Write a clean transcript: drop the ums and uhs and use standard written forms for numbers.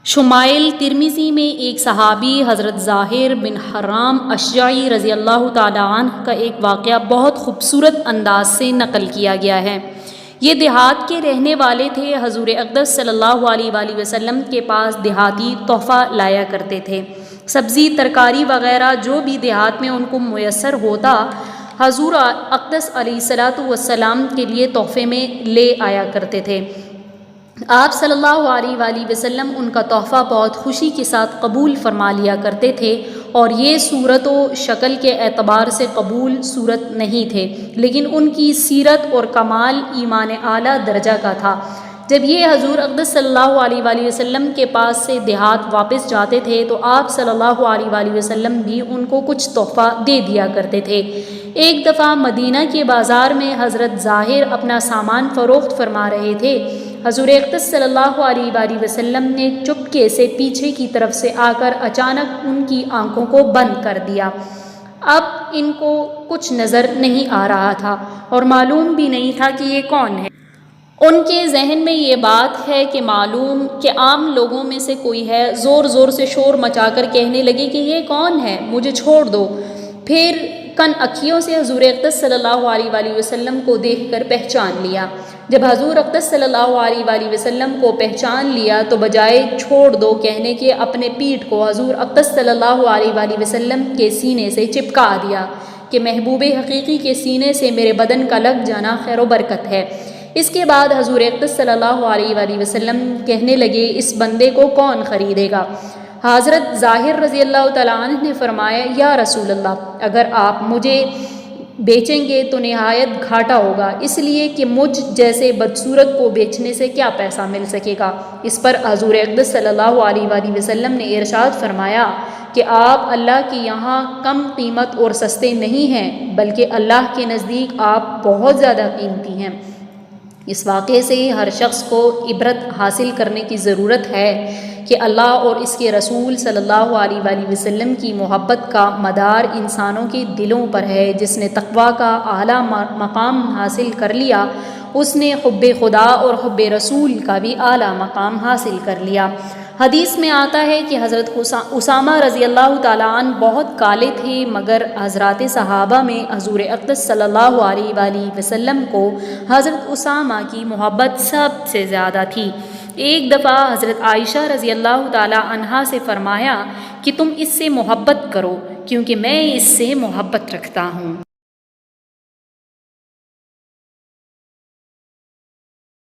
شمائل ترمذی میں ایک صحابی حضرت ظاہر بن حرام اشجعی رضی اللہ تعالیٰ عنہ کا ایک واقعہ بہت خوبصورت انداز سے نقل کیا گیا ہے۔ یہ دیہات کے رہنے والے تھے۔ حضور اقدس صلی اللہ علیہ وآلہ وسلم کے پاس دیہاتی تحفہ لایا کرتے تھے، سبزی ترکاری وغیرہ جو بھی دیہات میں ان کو میسر ہوتا حضور اقدس علیہ الصلاۃ والسلام کے لیے تحفے میں لے آیا کرتے تھے۔ آپ صلی اللہ علیہ وآلہ وسلم ان کا تحفہ بہت خوشی کے ساتھ قبول فرما لیا کرتے تھے، اور یہ صورت و شکل کے اعتبار سے قبول صورت نہیں تھے، لیکن ان کی سیرت اور کمال ایمان اعلیٰ درجہ کا تھا۔ جب یہ حضور اقدس صلی اللہ علیہ وآلہ وسلم کے پاس سے دیہات واپس جاتے تھے تو آپ صلی اللہ علیہ وآلہ وسلم بھی ان کو کچھ تحفہ دے دیا کرتے تھے۔ ایک دفعہ مدینہ کے بازار میں حضرت ظاہر اپنا سامان فروخت فرما رہے تھے۔ حضور اقدس صلی اللہ علیہ وآلہ وسلم نے چپکے سے پیچھے کی طرف سے آ کر اچانک ان کی آنکھوں کو بند کر دیا۔ اب ان کو کچھ نظر نہیں آ رہا تھا اور معلوم بھی نہیں تھا کہ یہ کون ہے۔ ان کے ذہن میں یہ بات ہے کہ معلوم کہ عام لوگوں میں سے کوئی ہے، زور زور سے شور مچا کر کہنے لگے کہ یہ کون ہے، مجھے چھوڑ دو۔ پھر کن اکھیوں سے حضور اقدس صلی اللہ علیہ وآلہ وسلم کو دیکھ کر پہچان لیا۔ جب حضور اقدس صلی اللہ علیہ وآلہ وسلم کو پہچان لیا تو بجائے چھوڑ دو کہنے کے اپنے پیٹھ کو حضور اقدس صلی اللہ علیہ وآلہ وسلم کے سینے سے چپکا دیا کہ محبوب حقیقی کے سینے سے میرے بدن کا لگ جانا خیر و برکت ہے۔ اس کے بعد حضور اقدس صلی اللہ علیہ وآلہ وسلم کہنے لگے، اس بندے کو کون خریدے گا؟ حضرت ظاہر رضی اللہ تعالیٰ عنہ نے فرمایا، یا رسول اللہ، اگر آپ مجھے بیچیں گے تو نہایت گھاٹا ہوگا، اس لیے کہ مجھ جیسے بدصورت کو بیچنے سے کیا پیسہ مل سکے گا۔ اس پر حضور اقدس صلی اللہ علیہ وآلہ وسلم نے ارشاد فرمایا کہ آپ اللہ کے یہاں کم قیمت اور سستے نہیں ہیں، بلکہ اللہ کے نزدیک آپ بہت زیادہ قیمتی ہیں۔ اس واقعے سے ہر شخص کو عبرت حاصل کرنے کی ضرورت ہے کہ اللہ اور اس کے رسول صلی اللہ علیہ وآلہ وسلم کی محبت کا مدار انسانوں کے دلوں پر ہے۔ جس نے تقویٰ کا اعلیٰ مقام حاصل کر لیا، اس نے حب خدا اور حب رسول کا بھی اعلیٰ مقام حاصل کر لیا۔ حدیث میں آتا ہے کہ حضرت اسامہ رضی اللہ تعالیٰ عنہ بہت کالے تھے، مگر حضرات صحابہ میں حضور اقدس صلی اللہ علیہ وآلہ وسلم کو حضرت اسامہ کی محبت سب سے زیادہ تھی۔ ایک دفعہ حضرت عائشہ رضی اللہ تعالیٰ عنہا سے فرمایا کہ تم اس سے محبت کرو کیونکہ میں اس سے محبت رکھتا ہوں۔